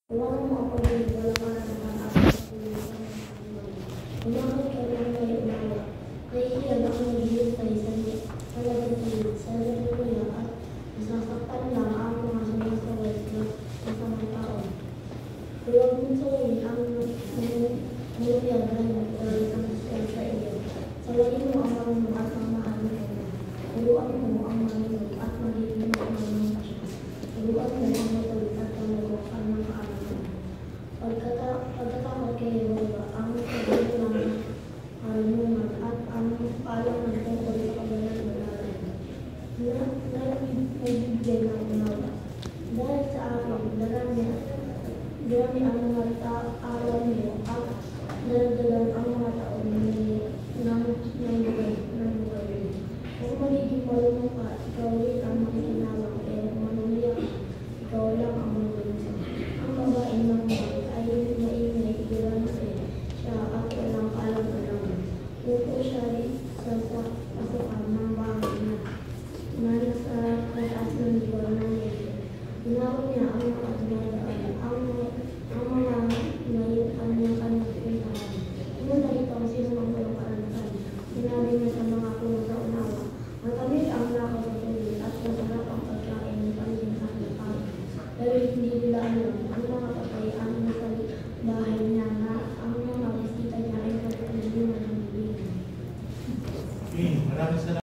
Huwag mo ako din, wala ka na nakakasap sa mga umakot ka lang kayo umawa. Nahihiyan ako naghihintay sa nalagagilid sa nalagagila at nasasaktan lang ang mga sumasaway na masamang tao. Huwag mong sawayin ang nangyayari ng sa iyo. Sawayin mo ang marunong at ang mahal na ito. Tuluan mo ang marunong at magiging marunong ka siya. Tuluan mo ang matuloy at pangalawakan ng kaalaman. Pagkatakot kay Yehova, ang kagulang ng karunungan at ang paalam ng tungkol sa kabanalan na nagbibigay ng unawa. Dahil sa akin, darami ang mga araw niyo at daladalan ang mga taon ng buhay. Kung magiging marunong ka, ikaw rin ang makikinawang, pero manuliyak, ikaw lang ang manulisak. Ang babae ng mahal ay maingay, ilansin siya at walang alam-alam. Upo siya rin sa pasukan ng bahay na nasa kataas ng diwal ng Yesu. Inawag niya ang mga dumadaan, ang mga may kanyang pintahan. Pumunta rito ang sino ng walang karanasan. Sinabi niya sa mga puno sa unawa, matamit ang lakaw sa tubig at masarap ang pagkain ng panglinghang na pangit. Pero hindi nila alam ang mga patay ang nasa bahay niya na ang mga bisita niya ay pagkakalungan ng bibig. Maraming salamat.